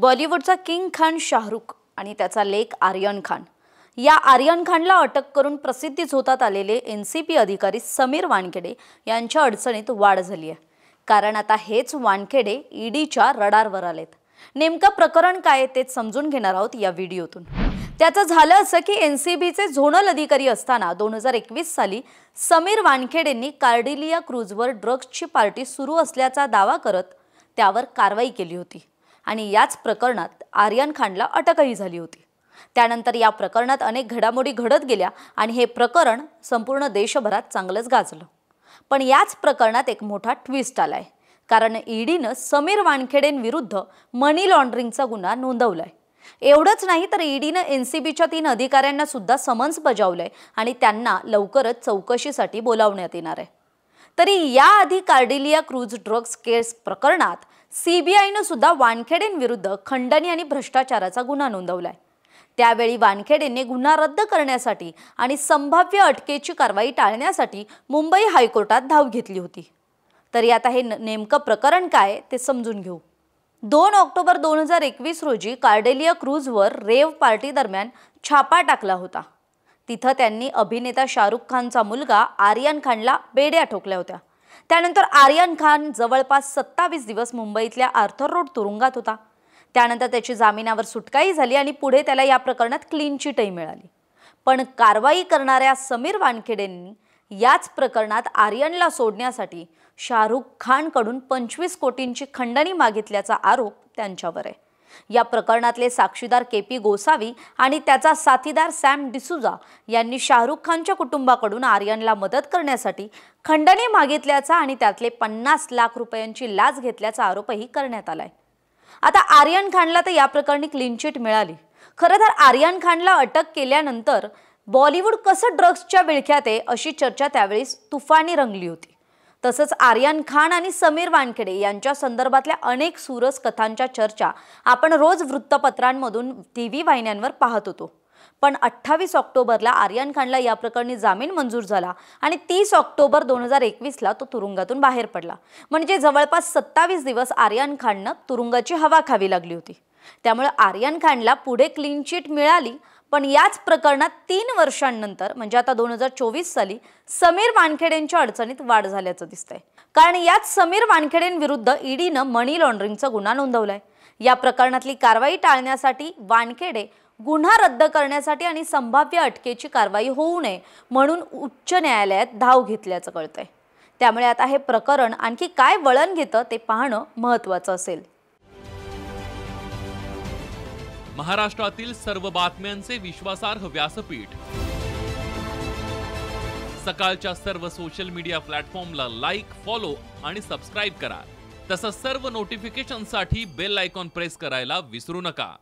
बॉलिवूडचा king Khan Shahrukh आणि त्याचा लेक आर्यन खान या आर्यन खानला अटक करून प्रसिद्धी झोतात आलेले एनसीबी अधिकारी समीर वानखेडे यांच्या अडचणीत वाढ झाली आहे। कारण आता हेच वानखेडे ईडीच्या रडारवर आलेत। नेमकं प्रकरण काय ते समजून घेणार आहोत या व्हिडिओतून। त्याचं झालं असं की एनसीबीचे झोनल अधिकारी असताना 2021 साली समीर वानखेडेंनी कार्डिलिया क्रूजवर ड्रग्सची पार्टी सुरू असल्याचा दावा करत त्यावर कारवाई केली होती आणि याच प्रकरणात आर्यन खानला अटकही झाली होती। त्यानंतर या प्रकरणात अनेक घडामोडी घडत गेल्या आणि हे प्रकरण संपूर्ण देशभरात चांगलंच गाजलं। पण याच प्रकरणात एक मोठा ट्विस्ट आलाय, कारण ईडीनं समीर वानखेडेंविरुद्ध मनी लॉन्ड्रिंगचा गुन्हा नोंदवलाय। एवढंच नाही तर ईडीनं एनसीबीच्या 3 अधिकाऱ्यांना सुद्धा समन्स बजावलंय आणि त्यांना लवकरच चौकशीसाठी बोलावण्यात येणार आहे। तरी याआधी कार्डिलिया क्रूज ड्रग्स केस प्रकरणात सीबीआयनं सुद्धा वानखेडेंविरुद्ध खंडणी आणि भ्रष्टाचाराचा गुन्हा नोंदवलाय। त्यावेळी वानखेडेंनी गुन्हा रद्द करण्यासाठी आणि संभाव्य अटकेची कारवाई टाळण्यासाठी मुंबई हायकोर्टात धाव घेतली होती। तरी आता हे नेमकं प्रकरण काय ते समजून घेऊ। 2 ऑक्टोबर 2021 रोजी कार्डिलिया क्रूजवर रेव पार्टी दरम्यान छापा टाकला होता। तिथं त्यांनी अभिनेता शाहरुख खानचा मुलगा आर्यन खानला बेड्या ठोकल्या होत्या। त्यानंतर आर्यन खान जवळपास 27 दिवस मुंबईतल्या आर्थर रोड तुरुंगात होता। त्यानंतर त्याची जामिनावर सुटकाही झाली आणि पुढे त्याला या प्रकरणात क्लीन चिटही मिळाली। पण कारवाई करणाऱ्या समीर वानखेडेंनी याच प्रकरणात आर्यनला सोडण्यासाठी शाहरुख खानकडून 25 कोटींची खंडणी मागितल्याचा आरोप त्यांच्यावर आहे। या प्रकरणातले साक्षीदार केपी गोसावी आणि त्याचा साथीदार सॅम डिसूजा यांनी शाहरुख खानच्या कुटुंबाकडून आर्यनला मदत करण्यासाठी खंडणी मागितल्याचा आणि त्यातले 50 लाख रुपयांची लाच घेतल्याचा आरोपही करण्यात आलाय। आता आर्यन खानला तर या प्रकरणी क्लीन चिट मिळाली। खरं तर आर्यन खानला अटक केल्यानंतर बॉलिवूड कसं ड्रग्सच्या विळख्यात आहे अशी चर्चा त्यावेळी तुफानी रंगली होती। तसंच आर्यन खान आणि समीर वानखेडे यांच्या संदर्भातल्या अनेक सुरस कथांच्या चर्चा आपण रोज वृत्तपत्रांमधून टीव्ही वाहिन्यांवर पाहत होतो। पण 28 ऑक्टोबरला आर्यन खानला या प्रकरणी जामीन मंजूर झाला आणि 30 ऑक्टोबर 2021ला तो तुरुंगातून बाहेर पडला। म्हणजे जवळपास 27 दिवस आर्यन खाननं तुरुंगाची हवा खावी लागली होती। त्यामुळे आर्यन खानला पुढे क्लीन चिट मिळाली। पण याच प्रकरणात 3 वर्षांनंतर म्हणजे आता 2024 साली समीर वानखेडेंच्या अडचणीत वाढ झाल्याचं दिसतंय। कारण यात समीर वानखेडेंविरुद्ध ईडीनं मनी लॉन्ड्रिंगचा गुन्हा नोंदवलाय। या प्रकरणातली कारवाई टाळण्यासाठी वानखेडे गुन्हा रद्द करण्यासाठी आणि संभाव्य अटकेची कारवाई होऊ नये म्हणून उच्च न्यायालयात धाव घेतल्याचं कळतंय। त्यामुळे आता हे प्रकरण आणखी काय वळण घेतं ते पाहणं महत्त्वाचं असेल। महाराष्ट्रातील सर्व बातम्यांचे विश्वासार्ह व्यासपीठ सकाळच्या सर्व सोशल मीडिया प्लॅटफॉर्मला लाईक, फॉलो आणि सबस्क्राइब करा। तसंच सर्व नोटिफिकेशनसाठी बेल आयकॉन प्रेस करायला विसरू नका।